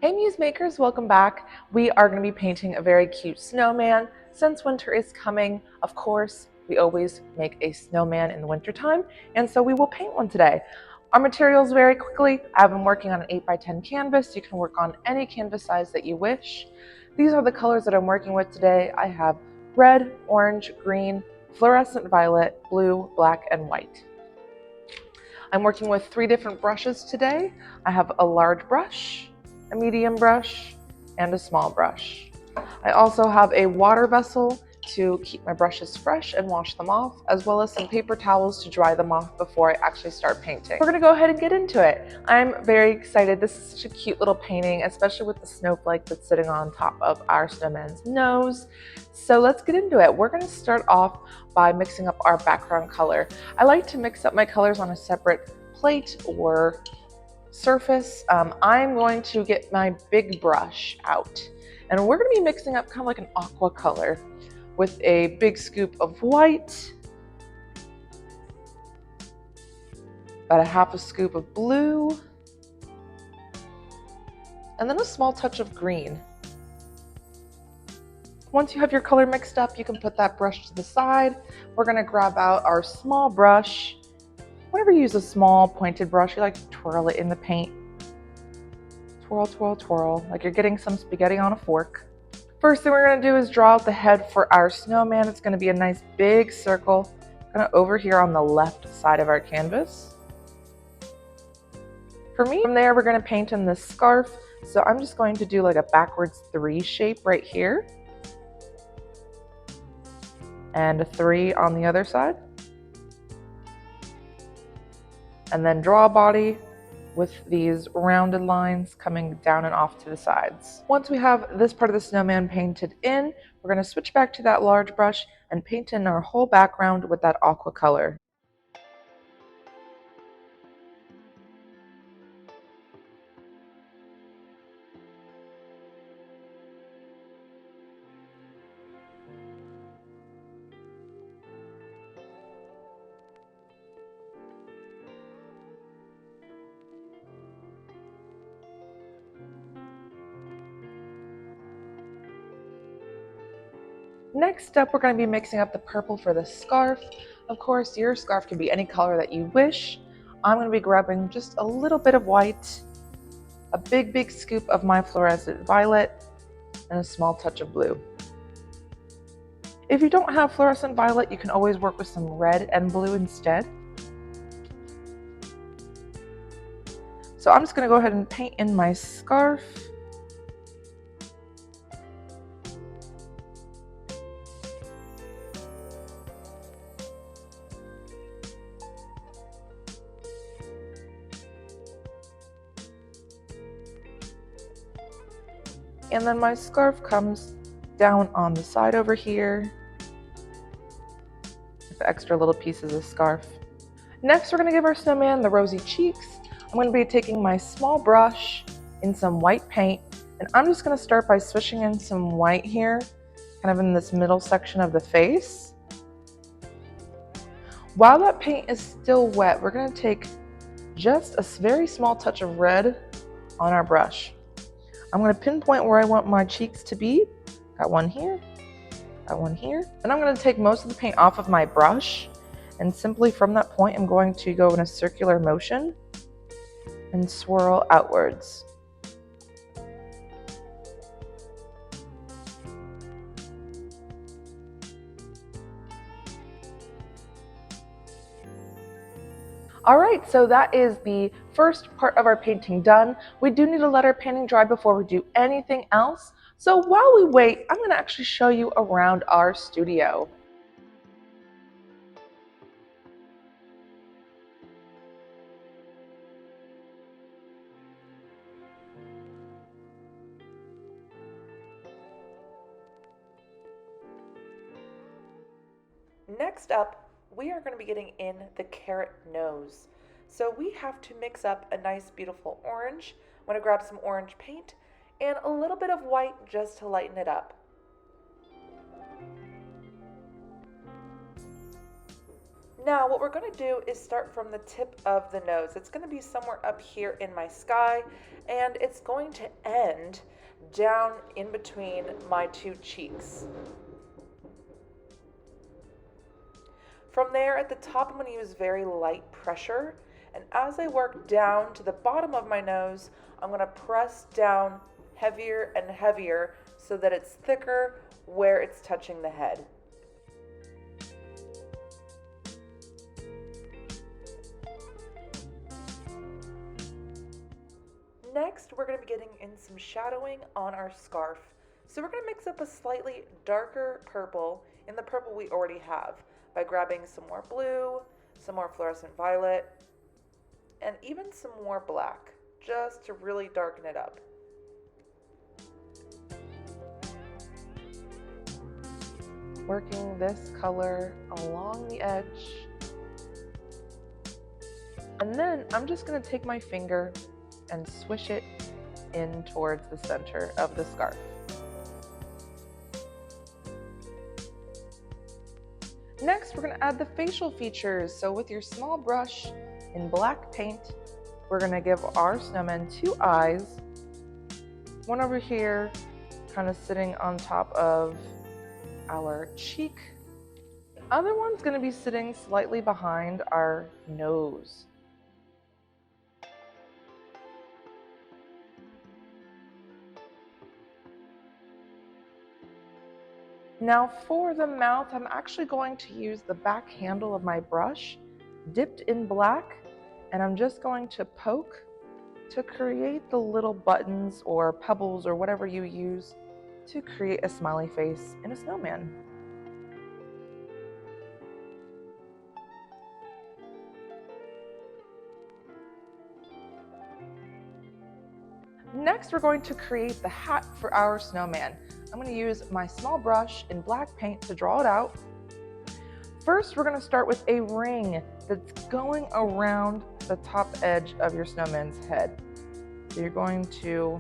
Hey Muse Makers, welcome back. We are going to be painting a very cute snowman. Since winter is coming, of course, we always make a snowman in the wintertime, and so we will paint one today. Our materials very quickly. I've been working on an 8x10 canvas. You can work on any canvas size that you wish. These are the colors that I'm working with today. I have red, orange, green, fluorescent violet, blue, black, and white. I'm working with 3 different brushes today. I have a large brush, a medium brush, and a small brush. I also have a water vessel to keep my brushes fresh and wash them off, as well as some paper towels to dry them off before I actually start painting. We're gonna go ahead and get into it. I'm very excited. This is such a cute little painting, especially with the snowflake that's sitting on top of our snowman's nose. So let's get into it. We're gonna start off by mixing up our background color. I like to mix up my colors on a separate plate or surface. I'm going to get my big brush out, and we're going to be mixing up kind of like an aqua color with a big scoop of white, about a half a scoop of blue, and then a small touch of green. Once you have your color mixed up, you can put that brush to the side. We're going to grab out our small brush. Whenever you use a small pointed brush, you like to twirl it in the paint. Twirl, twirl, twirl, like you're getting some spaghetti on a fork. First thing we're going to do is draw out the head for our snowman. It's going to be a nice big circle, kind of over here on the left side of our canvas. For me, from there we're going to paint in this scarf, so I'm just going to do like a backwards 3 shape right here, and a 3 on the other side. And then draw a body with these rounded lines coming down and off to the sides. Once we have this part of the snowman painted in, we're going to switch back to that large brush and paint in our whole background with that aqua color. Next up, we're going to be mixing up the purple for the scarf. Of course, your scarf can be any color that you wish. I'm going to be grabbing just a little bit of white, a big scoop of my fluorescent violet, and a small touch of blue. If you don't have fluorescent violet, you can always work with some red and blue instead. So I'm just going to go ahead and paint in my scarf. And then my scarf comes down on the side over here with extra little pieces of scarf. Next, we're going to give our snowman the rosy cheeks. I'm going to be taking my small brush in some white paint, and I'm just going to start by swishing in some white here, kind of in this middle section of the face. While that paint is still wet, we're going to take just a very small touch of red on our brush. I'm going to pinpoint where I want my cheeks to be. Got one here, got one here. And I'm going to take most of the paint off of my brush, and simply from that point I'm going to go in a circular motion and swirl outwards. Alright, so that is the first part of our painting done. We do need to let our painting dry before we do anything else. So while we wait, I'm going to actually show you around our studio. Next up, we are going to be getting in the carrot nose. So we have to mix up a nice beautiful orange. I'm going to grab some orange paint and a little bit of white just to lighten it up. Now what we're going to do is start from the tip of the nose. It's going to be somewhere up here in my sky, and it's going to end down in between my two cheeks. From there at the top, I'm going to use very light pressure, and as I work down to the bottom of my nose, I'm going to press down heavier and heavier so that it's thicker where it's touching the head. Next, we're going to be getting in some shadowing on our scarf. So we're going to mix up a slightly darker purple in the purple we already have by grabbing some more blue, some more fluorescent violet, and even some more black, just to really darken it up. Working this color along the edge. And then I'm just going to take my finger and swish it in towards the center of the scarf. Next, we're going to add the facial features. So with your small brush in black paint, we're going to give our snowman two eyes. One over here, kind of sitting on top of our cheek. The other one's going to be sitting slightly behind our nose. Now for the mouth, I'm actually going to use the back handle of my brush dipped in black, and I'm just going to poke to create the little buttons or pebbles or whatever you use to create a smiley face in a snowman. Next, we're going to create the hat for our snowman. I'm going to use my small brush in black paint to draw it out. First, we're going to start with a ring that's going around the top edge of your snowman's head. So you're going to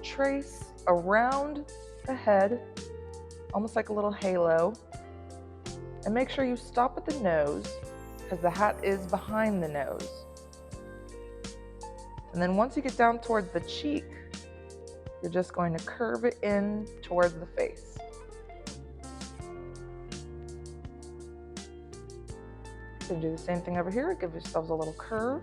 trace around the head, almost like a little halo, and make sure you stop at the nose because the hat is behind the nose. And then once you get down towards the cheek, you're just going to curve it in towards the face. So do the same thing over here, give yourselves a little curve.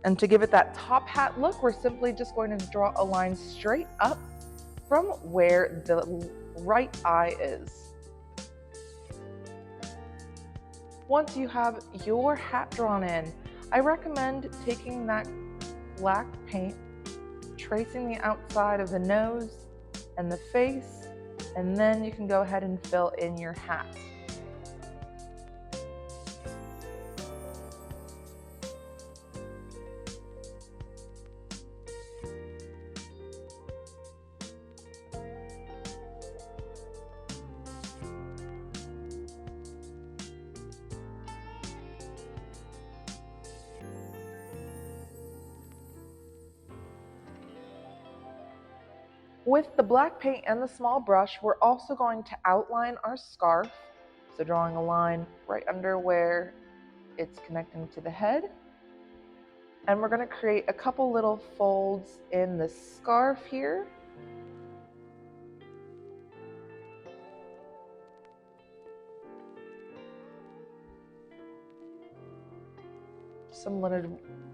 And to give it that top hat look, we're simply just going to draw a line straight up from where the right eye is. Once you have your hat drawn in, I recommend taking that black paint, tracing the outside of the nose and the face, and then you can go ahead and fill in your hat. With the black paint and the small brush, we're also going to outline our scarf. So drawing a line right under where it's connecting to the head. And we're going to create a couple little folds in the scarf here.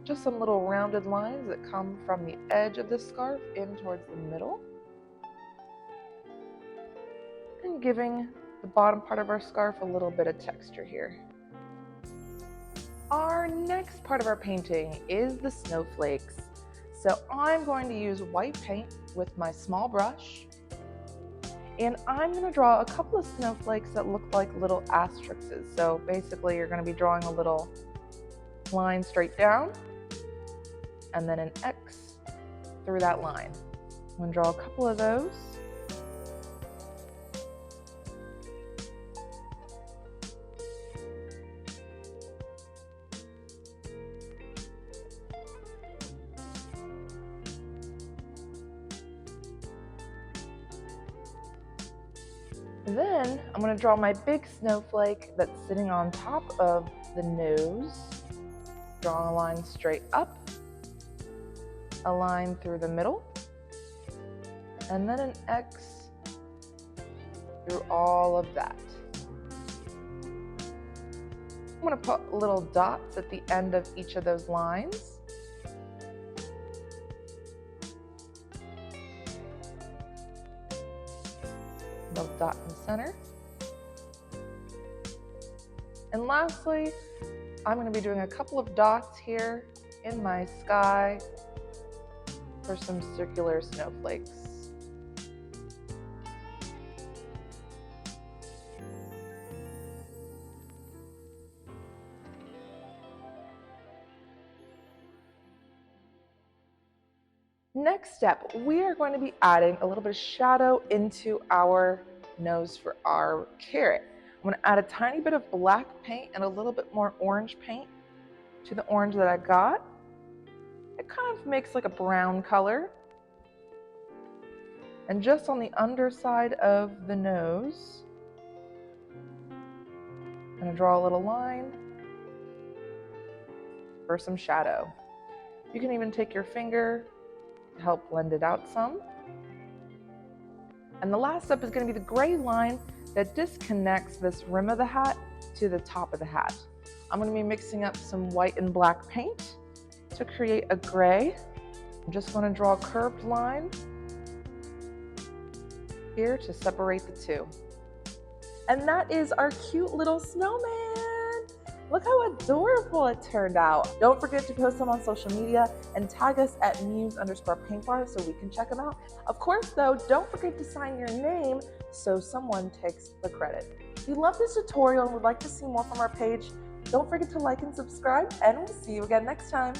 Just some little rounded lines that come from the edge of the scarf in towards the middle. And giving the bottom part of our scarf a little bit of texture here. Our next part of our painting is the snowflakes. So I'm going to use white paint with my small brush, and I'm going to draw a couple of snowflakes that look like little asterisks. So basically you're going to be drawing a little line straight down and then an X through that line. I'm going to draw a couple of those. Then I'm going to draw my big snowflake that's sitting on top of the nose. Drawing a line straight up, a line through the middle, and then an X through all of that. I'm going to put little dots at the end of each of those lines. Little dot in the center. And lastly, I'm going to be doing a couple of dots here in my sky for some circular snowflakes. Next step, we are going to be adding a little bit of shadow into our nose for our carrot. I'm going to add a tiny bit of black paint and a little bit more orange paint to the orange that I got. It kind of makes like a brown color. And just on the underside of the nose, I'm going to draw a little line for some shadow. You can even take your finger to help blend it out some. And the last step is going to be the gray line that disconnects this rim of the hat to the top of the hat. I'm going to be mixing up some white and black paint to create a gray. I'm just going to draw a curved line here to separate the two. And that is our cute little snowman. Look how adorable it turned out. Don't forget to post them on social media and tag us at muse_paintbar so we can check them out. Of course though, don't forget to sign your name so someone takes the credit. If you love this tutorial and would like to see more from our page, don't forget to like and subscribe, and we'll see you again next time.